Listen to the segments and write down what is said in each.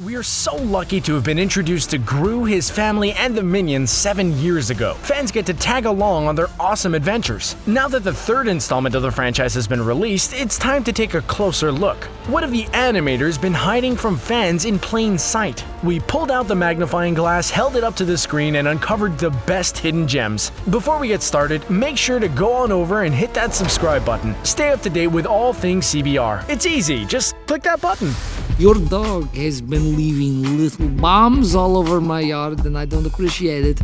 We are so lucky to have been introduced to Gru, his family, and the Minions 7 years ago. Fans get to tag along on their awesome adventures. Now that the third installment of the franchise has been released, it's time to take a closer look. What have the animators been hiding from fans in plain sight? We pulled out the magnifying glass, held it up to the screen, and uncovered the best hidden gems. Before we get started, make sure to go on over and hit that subscribe button. Stay up to date with all things CBR. It's easy, just click that button. Your dog has been leaving little bombs all over my yard and I don't appreciate it.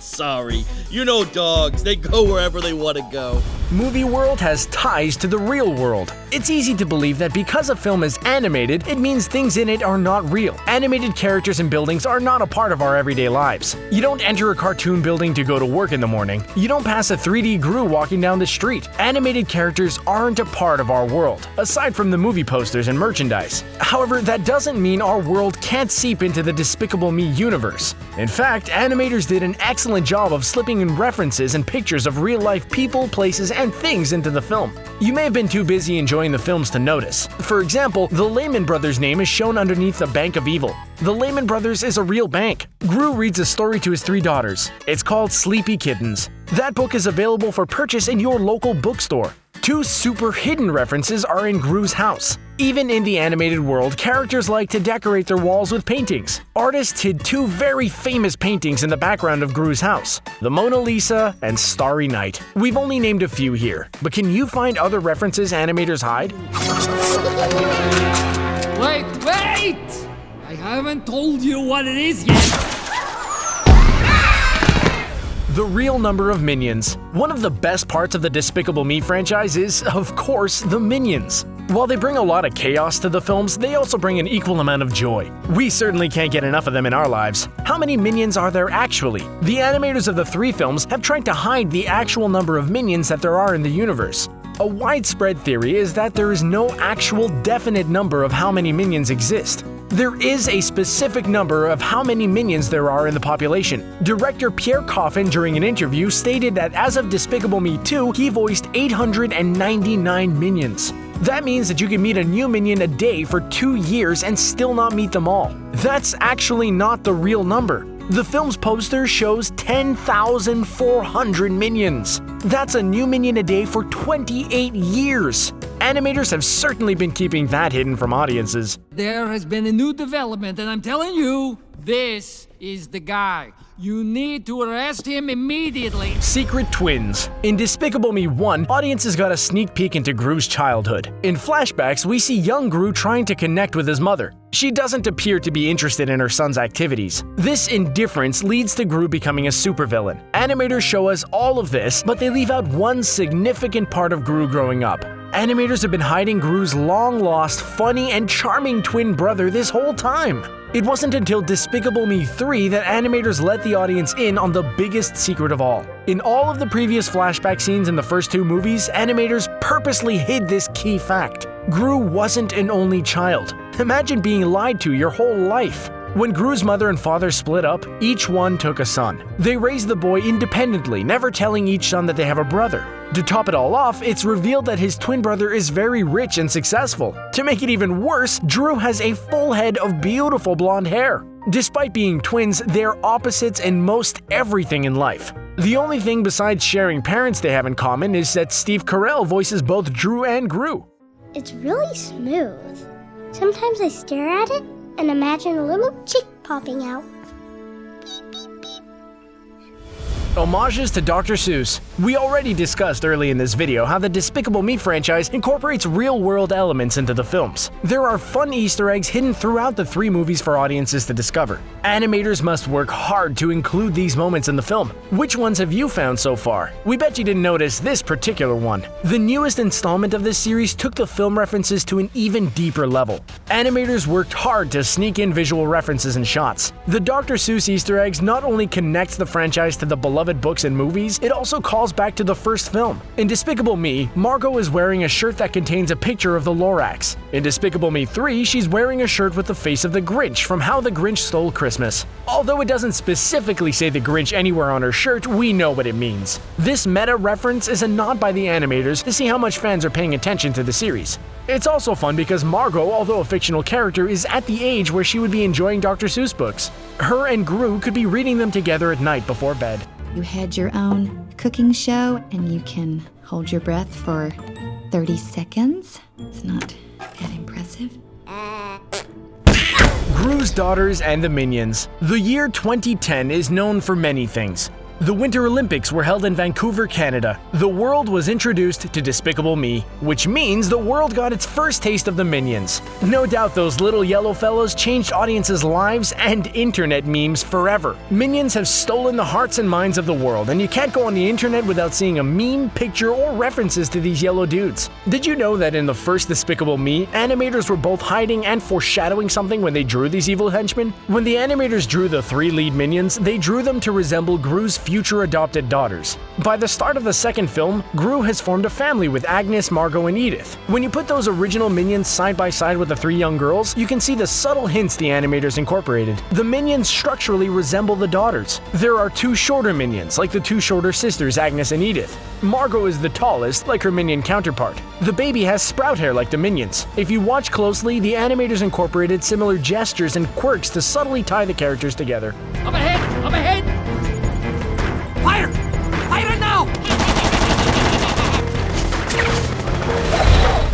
Sorry. You know dogs, they go wherever they want to go. Movie world has ties to the real world. It's easy to believe that because a film is animated, it means things in it are not real. Animated characters and buildings are not a part of our everyday lives. You don't enter a cartoon building to go to work in the morning. You don't pass a 3D Gru walking down the street. Animated characters aren't a part of our world, aside from the movie posters and merchandise. However, that doesn't mean our world can't seep into the Despicable Me universe. In fact, animators did an excellent job of slipping in references and pictures of real-life people, places, and things into the film. You may have been too busy enjoying the films to notice. For example, the Lehman Brothers name is shown underneath the Bank of Evil. The Lehman Brothers is a real bank. Gru reads a story to his 3 daughters. It's called Sleepy Kittens. That book is available for purchase in your local bookstore. 2 super hidden references are in Gru's house. Even in the animated world, characters like to decorate their walls with paintings. Artists hid 2 very famous paintings in the background of Gru's house, the Mona Lisa and Starry Night. We've only named a few here, but can you find other references animators hide? Wait! I haven't told you what it is yet. The real number of Minions. One of the best parts of the Despicable Me franchise is, of course, the Minions. While they bring a lot of chaos to the films, they also bring an equal amount of joy. We certainly can't get enough of them in our lives. How many Minions are there actually? The animators of the 3 films have tried to hide the actual number of Minions that there are in the universe. A widespread theory is that there is no actual definite number of how many Minions exist. There is a specific number of how many Minions there are in the population. Director Pierre Coffin, during an interview, stated that as of Despicable Me 2, he voiced 899 Minions. That means that you can meet a new Minion a day for 2 years and still not meet them all. That's actually not the real number. The film's poster shows 10,400 Minions. That's a new Minion a day for 28 years. Animators have certainly been keeping that hidden from audiences. There has been a new development and I'm telling you, this is the guy. You need to arrest him immediately. Secret twins. In Despicable Me 1, audiences got a sneak peek into Gru's childhood. In flashbacks, we see young Gru trying to connect with his mother. She doesn't appear to be interested in her son's activities. This indifference leads to Gru becoming a supervillain. Animators show us all of this, but they leave out one significant part of Gru growing up. Animators have been hiding Gru's long-lost, funny, and charming twin brother this whole time. It wasn't until Despicable Me 3 that animators let the audience in on the biggest secret of all. In all of the previous flashback scenes in the first 2 movies, animators purposely hid this key fact. Gru wasn't an only child. Imagine being lied to your whole life. When Gru's mother and father split up, each one took a son. They raised the boy independently, never telling each son that they have a brother. To top it all off, it's revealed that his twin brother is very rich and successful. To make it even worse, Drew has a full head of beautiful blonde hair. Despite being twins, they're opposites in most everything in life. The only thing besides sharing parents they have in common is that Steve Carell voices both Drew and Gru. It's really smooth. Sometimes I stare at it and imagine a little chick popping out. Homages to Dr. Seuss. We already discussed early in this video how the Despicable Me franchise incorporates real-world elements into the films. There are fun Easter eggs hidden throughout the 3 movies for audiences to discover. Animators must work hard to include these moments in the film. Which ones have you found so far? We bet you didn't notice this particular one. The newest installment of this series took the film references to an even deeper level. Animators worked hard to sneak in visual references and shots. The Dr. Seuss Easter eggs not only connects the franchise to the beloved books and movies, it also calls back to the first film. In Despicable Me, Margo is wearing a shirt that contains a picture of the Lorax. In Despicable Me 3, she's wearing a shirt with the face of the Grinch from How the Grinch Stole Christmas. Although it doesn't specifically say the Grinch anywhere on her shirt, we know what it means. This meta reference is a nod by the animators to see how much fans are paying attention to the series. It's also fun because Margo, although a fictional character, is at the age where she would be enjoying Dr. Seuss books. Her and Gru could be reading them together at night before bed. You had your own cooking show and you can hold your breath for 30 seconds. It's not that impressive. Gru's daughters and the Minions. The year 2010 is known for many things. The Winter Olympics were held in Vancouver, Canada. The world was introduced to Despicable Me, which means the world got its first taste of the Minions. No doubt those little yellow fellows changed audiences' lives and internet memes forever. Minions have stolen the hearts and minds of the world, and you can't go on the internet without seeing a meme, picture, or references to these yellow dudes. Did you know that in the first Despicable Me, animators were both hiding and foreshadowing something when they drew these evil henchmen? When the animators drew the 3 lead minions, they drew them to resemble Gru's future adopted daughters. By the start of the second film, Gru has formed a family with Agnes, Margo, and Edith. When you put those original minions side by side with the 3 young girls, you can see the subtle hints the animators incorporated. The minions structurally resemble the daughters. There are 2 shorter minions, like the 2 shorter sisters Agnes and Edith. Margo is the tallest, like her minion counterpart. The baby has sprout hair like the minions. If you watch closely, the animators incorporated similar gestures and quirks to subtly tie the characters together. Up ahead! Up ahead! Fire! Fire now!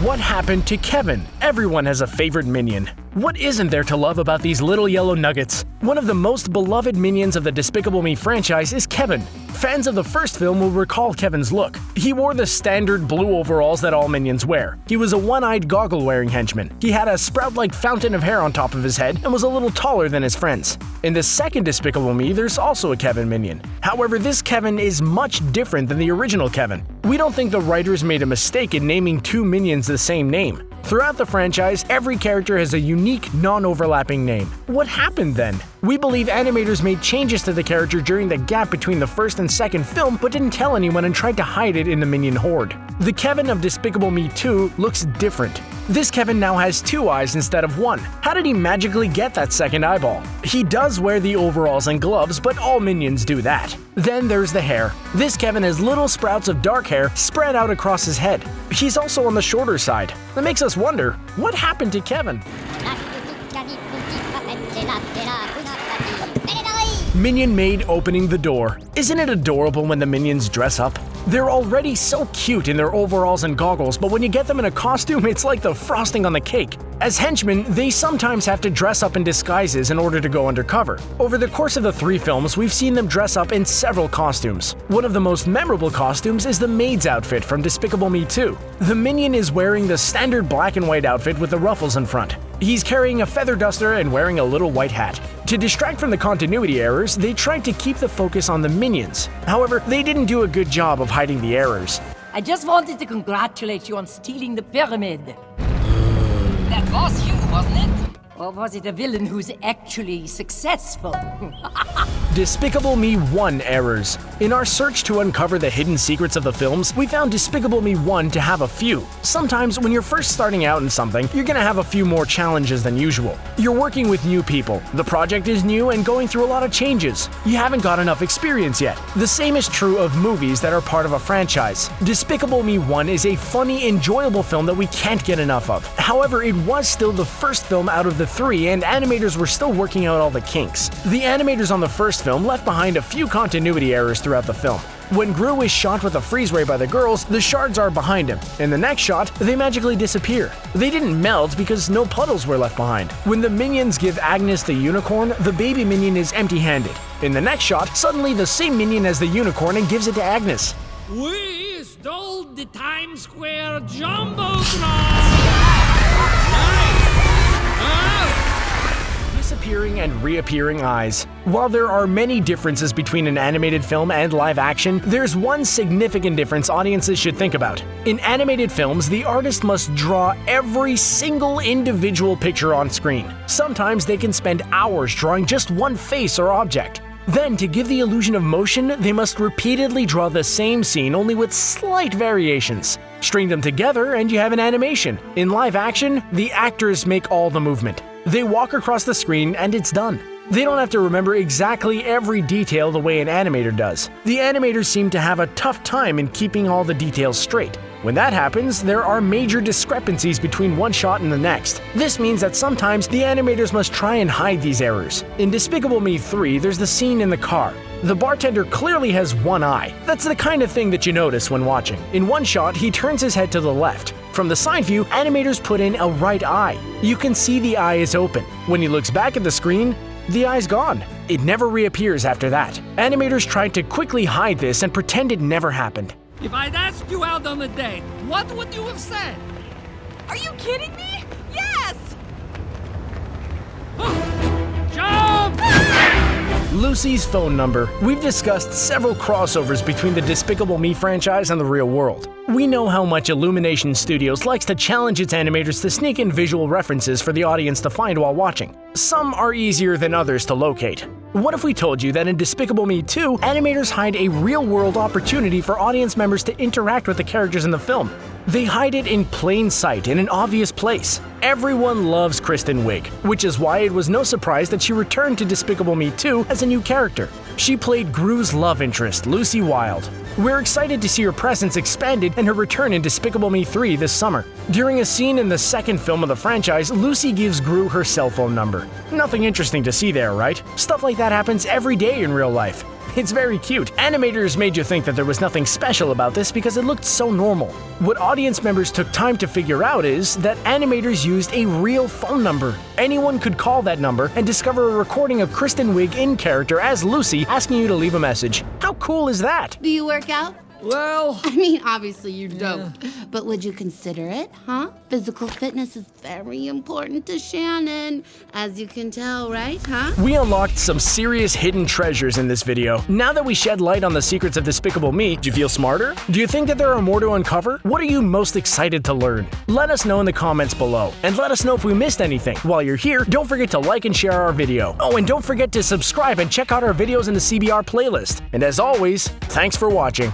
What happened to Kevin? Everyone has a favorite minion. What isn't there to love about these little yellow nuggets? One of the most beloved minions of the Despicable Me franchise is Kevin. Fans of the first film will recall Kevin's look. He wore the standard blue overalls that all minions wear. He was a one-eyed goggle-wearing henchman. He had a sprout-like fountain of hair on top of his head and was a little taller than his friends. In the second Despicable Me, there's also a Kevin minion. However, this Kevin is much different than the original Kevin. We don't think the writers made a mistake in naming 2 minions the same name. Throughout the franchise, every character has a unique, non-overlapping name. What happened then? We believe animators made changes to the character during the gap between the first and second film, but didn't tell anyone and tried to hide it in the Minion horde. The Kevin of Despicable Me 2 looks different. This Kevin now has 2 eyes instead of 1. How did he magically get that second eyeball? He does wear the overalls and gloves, but all minions do that. Then there's the hair. This Kevin has little sprouts of dark hair spread out across his head. He's also on the shorter side. That makes us wonder, what happened to Kevin? Minion Maid opening the door. Isn't it adorable when the minions dress up? They're already so cute in their overalls and goggles, but when you get them in a costume, it's like the frosting on the cake. As henchmen, they sometimes have to dress up in disguises in order to go undercover. Over the course of the 3 films, we've seen them dress up in several costumes. One of the most memorable costumes is the maid's outfit from Despicable Me 2. The minion is wearing the standard black and white outfit with the ruffles in front. He's carrying a feather duster and wearing a little white hat. To distract from the continuity errors, they tried to keep the focus on the minions. However, they didn't do a good job of hiding the errors. I just wanted to congratulate you on stealing the pyramid. That was you, wasn't it? Or was it a villain who's actually successful? Despicable Me 1 errors. In our search to uncover the hidden secrets of the films, we found Despicable Me 1 to have a few. Sometimes when you're first starting out in something, you're gonna have a few more challenges than usual. You're working with new people, the project is new and going through a lot of changes. You haven't got enough experience yet. The same is true of movies that are part of a franchise. Despicable Me 1 is a funny, enjoyable film that we can't get enough of. However, it was still the first film out of the 3, and animators were still working out all the kinks. The animators on the first film left behind a few continuity errors throughout the film. When Gru is shot with a freeze ray by the girls, the shards are behind him. In the next shot, they magically disappear. They didn't melt because no puddles were left behind. When the minions give Agnes the unicorn, the baby minion is empty-handed. In the next shot, suddenly the same minion has the unicorn and gives it to Agnes. We stole the Times Square Jumbotron! Disappearing and reappearing eyes. While there are many differences between an animated film and live action, there's one significant difference audiences should think about. In animated films, the artist must draw every single individual picture on screen. Sometimes they can spend hours drawing just one face or object. Then, to give the illusion of motion, they must repeatedly draw the same scene, only with slight variations. String them together and you have an animation. In live action, the actors make all the movement. They walk across the screen and it's done. They don't have to remember exactly every detail the way an animator does. The animators seem to have a tough time in keeping all the details straight. When that happens, there are major discrepancies between one shot and the next. This means that sometimes the animators must try and hide these errors. In Despicable Me 3, there's the scene in the car. The bartender clearly has one eye. That's the kind of thing that you notice when watching. In one shot, he turns his head to the left. From the side view, animators put in a right eye. You can see the eye is open. When he looks back at the screen, the eye's gone. It never reappears after that. Animators tried to quickly hide this and pretend it never happened. If I'd asked you out on a date, what would you have said? Are you kidding me? Yes! Jump! Lucy's phone number. We've discussed several crossovers between the Despicable Me franchise and the real world. We know how much Illumination Studios likes to challenge its animators to sneak in visual references for the audience to find while watching. Some are easier than others to locate. What if we told you that in Despicable Me 2, animators hide a real-world opportunity for audience members to interact with the characters in the film? They hide it in plain sight in an obvious place. Everyone loves Kristen Wiig, which is why it was no surprise that she returned to Despicable Me 2 as a new character. She played Gru's love interest, Lucy Wilde. We're excited to see her presence expanded and her return in Despicable Me 3 this summer. During a scene in the second film of the franchise, Lucy gives Gru her cell phone number. Nothing interesting to see there, right? Stuff like that happens every day in real life. It's very cute. Animators made you think that there was nothing special about this because it looked so normal. What audience members took time to figure out is that animators used a real phone number. Anyone could call that number and discover a recording of Kristen Wiig in character as Lucy asking you to leave a message. How cool is that? Do you work out? Well, I mean, obviously you don't. But would you consider it, huh? Physical fitness is very important to Shannon, as you can tell, right, huh? We unlocked some serious hidden treasures in this video. Now that we shed light on the secrets of Despicable Me, do you feel smarter? Do you think that there are more to uncover? What are you most excited to learn? Let us know in the comments below, and let us know if we missed anything. While you're here, don't forget to like and share our video. Oh, and don't forget to subscribe and check out our videos in the CBR playlist. And as always, thanks for watching.